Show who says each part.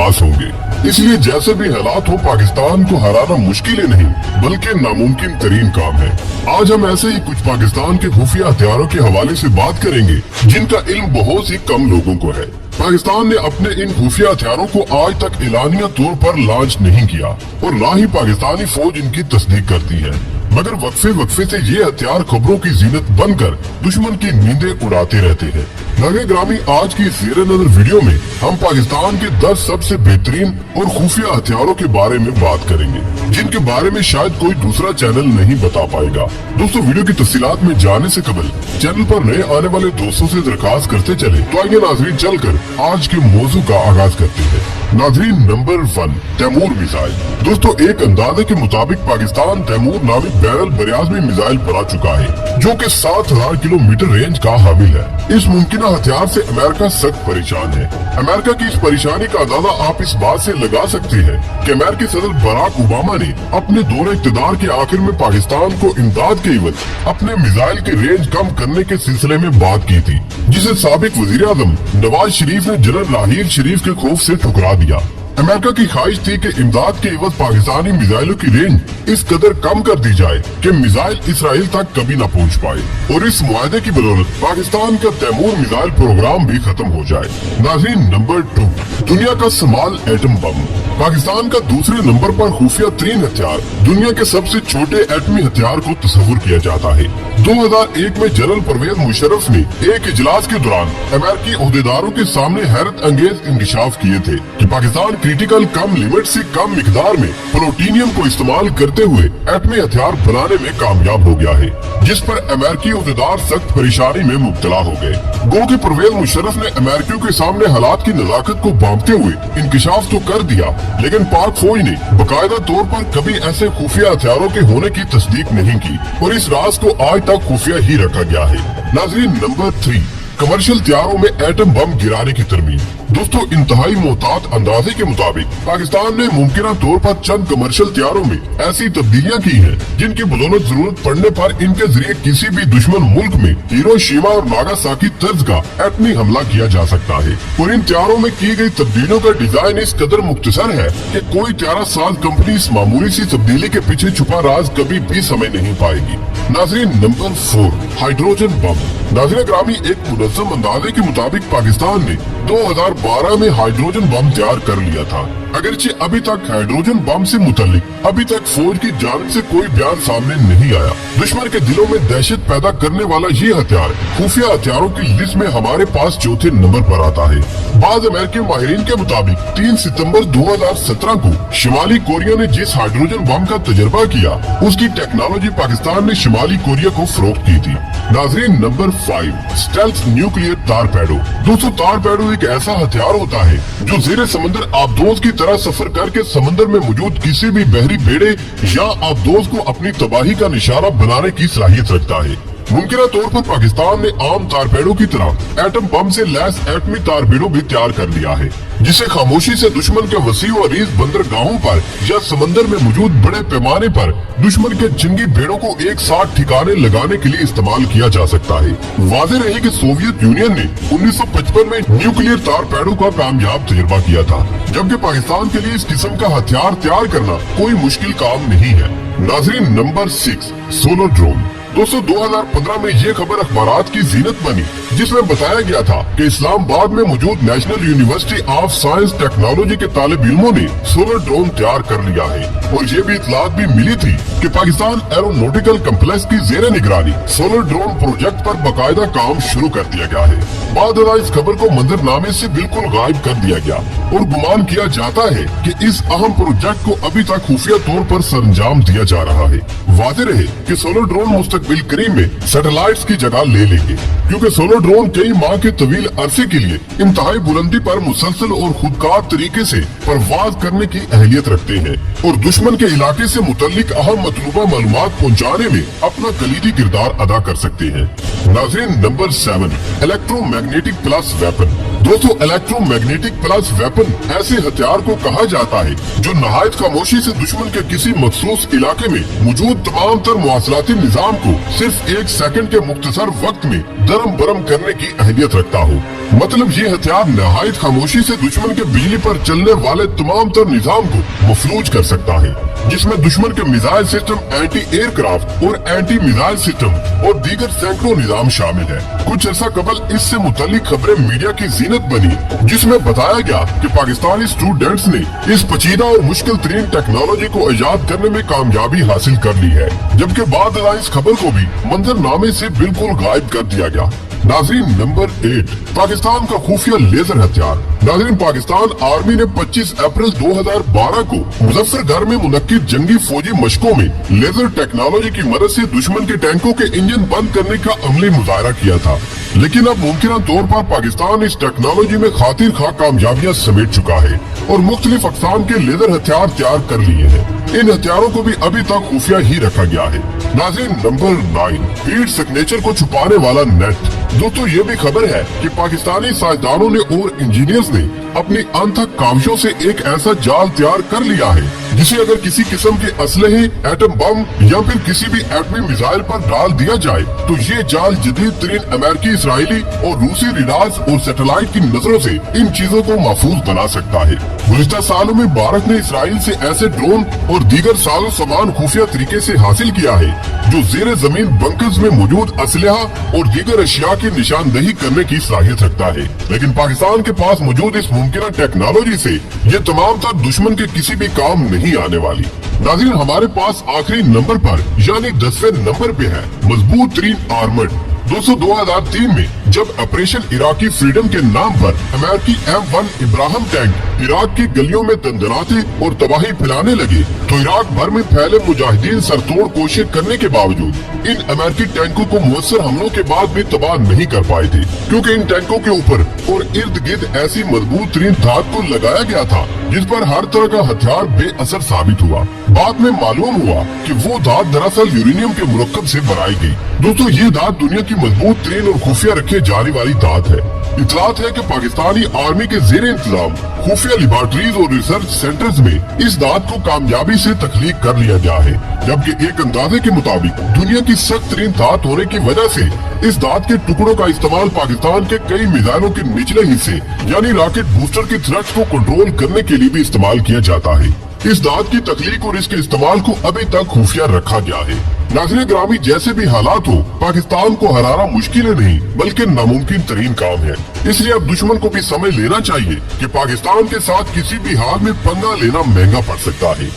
Speaker 1: पास होंगे। इसलिए जैसे भी हालात हो, पाकिस्तान को हराना मुश्किल ही नहीं बल्कि नामुमकिन तरीन काम है। आज हम ऐसे ही कुछ पाकिस्तान के खुफिया हथियारों के हवाले से बात करेंगे जिनका इल्म बहुत ही कम लोगों को है। पाकिस्तान ने अपने इन खुफिया हथियारों को आज तक एलानिया तौर पर लॉन्च नहीं किया और ना ही पाकिस्तानी फौज इनकी तस्दीक करती है, मगर वक्फे से ये हथियार खबरों की जीनत बनकर दुश्मन की नींदें उड़ाते रहते हैं। नाज़रीन ग्रामी, आज की इस ज़ेरे नज़र वीडियो में हम पाकिस्तान के 10 सबसे बेहतरीन और खुफिया हथियारों के बारे में बात करेंगे जिनके बारे में शायद कोई दूसरा चैनल नहीं बता पाएगा। दोस्तों, वीडियो की तफसीलात में जाने से कबल चैनल पर नए आने वाले दोस्तों से दरखास्त करते चले तो आइए नाज़रीन चलकर आज के मौजू का आगाज करते हैं। नाज़रीन, नंबर 1, तैमूर मिसाइल। दोस्तों, एक अंदाजे के मुताबिक पाकिस्तान तैमूर नामी बैरल बरियाज़मी मिसाइल बना चुका है जो कि 7000 किलोमीटर रेंज का हामिल है। इस मुमकिन हथियार से अमेरिका सख्त परेशान है। अमेरिका की इस परेशानी का अंदाजा आप इस बात से लगा सकते हैं कि अमेरिकी सदर बराक ओबामा ने अपने दौरे इक़्तिदार के आखिर में पाकिस्तान को इमदाद के इवज़ अपने मिसाइल की रेंज कम करने के सिलसिले में बात की थी, जिसे साबिक वज़ीर आज़म नवाज शरीफ ने जनरल राहील शरीफ के खौफ से ठुकरा दिया। अमेरिका की ख्वाहिश थी कि इमदाद के एवज पाकिस्तानी मिसाइलों की रेंज इस कदर कम कर दी जाए कि मिसाइल इसराइल तक कभी न पहुंच पाए और इस मुआहदे की बदौलत पाकिस्तान का तैमूर मिसाइल प्रोग्राम भी खत्म हो जाए। नाज़रीन, नंबर 2, दुनिया का स्मॉल एटम बम। पाकिस्तान का दूसरे नंबर पर खुफिया तरीन हथियार दुनिया के सबसे छोटे एटमी हथियार को तस्वुर किया जाता है। 2001 में जनरल परवेज मुशर्रफ ने एक इजलास के दौरान अमेरिकी ओहदेदारों के सामने हैरत अंगेज इंकशाफ किए थे कि पाकिस्तान क्रिटिकल कम लिमिट से कम मिकदार में प्लूटोनियम को इस्तेमाल करते हुए एटमी हथियार बनाने में कामयाब हो गया है, जिस पर अमेरिकी ओहदेदार सख्त परेशानी में मुब्तला हो गए। गो कि परवेज मुशर्रफ ने अमेरिकियों के सामने हालात की नजाकत को भांपते हुए इंकशाफ तो कर दिया, लेकिन पाक फौज ने बाकायदा तौर पर कभी ऐसे खुफिया हथियारों के होने की तस्दीक नहीं की और इस राज को आज तक खुफिया ही रखा गया है। नाज़रीन, नंबर 3, कमर्शियल हथियारों में एटम बम गिराने की तरमीम। दोस्तों, इंतहाई मोहतात अंदाजे के मुताबिक पाकिस्तान ने मुमकिन तौर पर चंद कमर्शियल हथियारों में ऐसी तब्दीलियां की हैं जिनकी बदौलत जरूरत पड़ने पर इनके जरिए किसी भी दुश्मन मुल्क में हिरोशिमा और नागासाकी तर्ज का एटमी हमला किया जा सकता है और इन हथियारों में की गई तब्दीलियों का डिजाइन इस कदर मुख्तसर है कि कोई 13 साल कंपनी इस मामूली सी तब्दीली के पीछे छुपा राज कभी भी समय नहीं पाएगी। नाज़रीन, नंबर 4, हाइड्रोजन बम। नाज़रीन ग्रामी, एक मुनज़्ज़म अंदाजे के मुताबिक पाकिस्तान ने 2012 में हाइड्रोजन बम तैयार कर लिया था। अगरचे अभी तक हाइड्रोजन बम से मुतल्लिक अभी तक फौज की जानिब से कोई बयान सामने नहीं आया। दुश्मन के दिलों में दहशत पैदा करने वाला ये हथियार खुफिया हथियारों की लिस्ट में हमारे पास चौथे नंबर पर आता है। बाद अमेरिकी माहिरीन के मुताबिक 3 सितंबर 2017 को शिमाली कोरिया ने जिस हाइड्रोजन बम का तजर्बा किया उसकी टेक्नोलॉजी पाकिस्तान ने शिमाली कोरिया को फरोख्त की थी। नाज़रीन, नंबर 5, स्टेल्थ न्यूक्लियर टारपेडो। दोस्तों, टारपेडो एक ऐसा हथियार होता है जो ज़ेरे समंदर आबदोज की तरह सफर करके समंदर में मौजूद किसी भी बहरी बेड़े या आबदोज को अपनी तबाही का निशाना बनाने की सलाहियत रखता है। मुमकिन तौर पर पाकिस्तान ने आम टारपेडो की तरह एटम बम से लैस एटमी टारपेडो भी तैयार कर लिया है, जिसे खामोशी से दुश्मन के वसी और अरीज बंदरगाहों पर या समंदर में मौजूद बड़े पैमाने पर दुश्मन के जंगी भेड़ों को एक साथ ठिकाने लगाने के लिए इस्तेमाल किया जा सकता है। वाज़ेह रहे कि सोवियत यूनियन ने 1955 में न्यूक्लियर टारपेडो का कामयाब तजर्बा किया था, जबकि पाकिस्तान के लिए इस किस्म का हथियार तैयार करना कोई मुश्किल काम नहीं है। नाज़रीन, नंबर 6, सोलर ड्रोन। दोस्तों, 2015 में ये खबर अखबारात की जीनत बनी जिसमें बताया गया था कि इस्लामाबाद में मौजूद national university of science technology के तालिब इल्मों ने सोलर ड्रोन तैयार कर लिया है और ये भी इतलात भी मिली थी कि पाकिस्तान एरोनॉटिकल कम्प्लेक्स की जेर निगरानी सोलर ड्रोन प्रोजेक्ट पर बाकायदा काम शुरू कर दिया गया है। बाद इस खबर को मंजरनामे से बिल्कुल गायब कर दिया गया और गुमान किया जाता है कि इस अहम प्रोजेक्ट को अभी तक खुफिया तौर पर सरंजाम दिया जा रहा है। वाज़ेह रहे कि सोलर ड्रोन मुस्तकबिल करीब में सैटेलाइट्स की जगह ले लेंगे, क्योंकि सोलर ड्रोन कई माह के तवील अरसे के लिए इंतहाई बुलंदी पर मुसलसल और खुदकार तरीके से परवाज करने की अहलियत रखते हैं और दुश्मन के इलाके से मुतल्लिक अहम मतलूबा मालूमात पहुँचाने में अपना कलीदी किरदार अदा कर सकते हैं। नाज़रीन, नंबर 7, इलेक्ट्रोमैग्नेटिक प्लस वेपन। दोस्तों इलेक्ट्रोमैग्नेटिक प्लस वेपन ऐसे हथियार को कहा जाता है जो नहायत खामोशी से दुश्मन के किसी मखसूस इलाके में मौजूद तमाम तर मुआसलाती निजाम को सिर्फ 1 सेकंड के मुख्तसर वक्त में दरम बरम करने की अहलियत रखता हो। मतलब ये हथियार नहायत खामोशी से दुश्मन के बिजली पर चलने वाले तमाम तर निजाम को मफलूज कर सकता है, जिसमें दुश्मन के मिसाइल सिस्टम, एंटी एयरक्राफ्ट और एंटी मिसाइल सिस्टम और दीगर सैकड़ों निजाम शामिल है। कुछ अर्सा कबल इससे मुतालिक खबरें मीडिया की जीनत बनी, जिसमें बताया गया कि पाकिस्तानी स्टूडेंट्स ने इस पेचीदा और मुश्किल तरीन टेक्नोलॉजी को इजाद करने में कामयाबी हासिल कर ली है, जबकि बाद इस खबर को भी मंजरनामे से बिल्कुल गायब कर दिया गया। नाज़रीन, नंबर 8, पाकिस्तान का खुफिया लेजर हथियार। नाज़रीन, पाकिस्तान आर्मी ने 25 अप्रैल 2012 को मुजफ्फरगढ़ में मुनक्किद जंगी फौजी मशकों में लेजर टेक्नोलॉजी की मदद से दुश्मन के टैंकों के इंजन बंद करने का अमली मुजाहरा किया था। लेकिन अब मुमकिन तौर पर पाकिस्तान इस टेक्नोलॉजी में खातिर खा कामयाबियां समेट चुका है और मुख्तलिफ अक़साम के लेजर हथियार तैयार कर लिए हैं। इन हथियारों को भी अभी तक खुफिया ही रखा गया है। नाज़रीन, नंबर 9, हीट सिग्नेचर को छुपाने वाला नेट। दोस्तों, ये भी खबर है कि पाकिस्तानी साइंसदानों ने और इंजीनियर्स ने अपनी अनथक काविशों से एक ऐसा जाल तैयार कर लिया है जिसे अगर किसी किस्म के असलहे, एटम बम या फिर किसी भी एटमी मिसाइल पर डाल दिया जाए तो ये जाल जदीद तरीन अमेरिकी, इसराइली और रूसी रिडार्स और सैटेलाइट की नजरों से इन चीजों को महफूज बना सकता है। गुज़िश्ता सालों में भारत ने इसराइल से ऐसे ड्रोन और दीगर साजो सामान खुफिया तरीके से हासिल किया है जो जेर जमीन बंकर्स में मौजूद असलहा और दीगर अशिया की निशानदही करने की सलाहियत रखता है। लेकिन पाकिस्तान के पास मौजूद इस मुमकिन टेक्नोलॉजी से ये तमाम तर दुश्मन के किसी भी काम नहीं आने वाली। नाज़रीन, हमारे पास आखिरी नंबर पर यानी 10वें नंबर पे है मजबूत तरीन आर्मर्ड। दोस्तों, 2003 में जब ऑपरेशन इराकी फ्रीडम के नाम पर अमेरिकी M1 इब्राहिम टैंक इराक की गलियों में दंदनाते और तबाही फैलाने लगे तो इराक भर में फैले मुजाहिदीन सरतोड़ कोशिश करने के बावजूद इन अमेरिकी टैंकों को मुअस्सर हमलों के बाद भी तबाह नहीं कर पाए थे, क्योंकि इन टैंकों के ऊपर और इर्द गिर्द ऐसी मजबूत तरीन धात को लगाया गया था जिस पर हर तरह का हथियार बेअसर साबित हुआ। बाद में मालूम हुआ कि वो धात दरअसल यूरेनियम के मुरक्कब से बनाई गई। दोस्तों, ये धात दुनिया की मजबूत तरीन और खुफिया रखे जाने वाली धात है। इतलात है कि पाकिस्तानी आर्मी के जेर इंतजाम खुफिया लेबोरेटरीज और रिसर्च सेंटर्स में इस धात को कामयाबी से तख्लीक कर लिया गया है, जबकि एक अंदाजे के मुताबिक दुनिया की सख्त तरीन धात होने की वजह से इस धात के टुकड़ों का इस्तेमाल पाकिस्तान के कई मिसाइलों के निचले हिस्से यानी रॉकेट बूस्टर की थ्रस्ट को कंट्रोल करने के लिए भी इस्तेमाल किया जाता है। इस धात की तख्लीक और इसके इस्तेमाल को अभी तक खुफिया रखा गया है। नाज़रीन ग्रामी, जैसे भी हालात हो, पाकिस्तान को हराना मुश्किल नहीं बल्कि नामुमकिन तरीन काम है। इसलिए अब दुश्मन को भी समझ लेना चाहिए कि पाकिस्तान के साथ किसी भी हाल में पंगा लेना महंगा पड़ सकता है।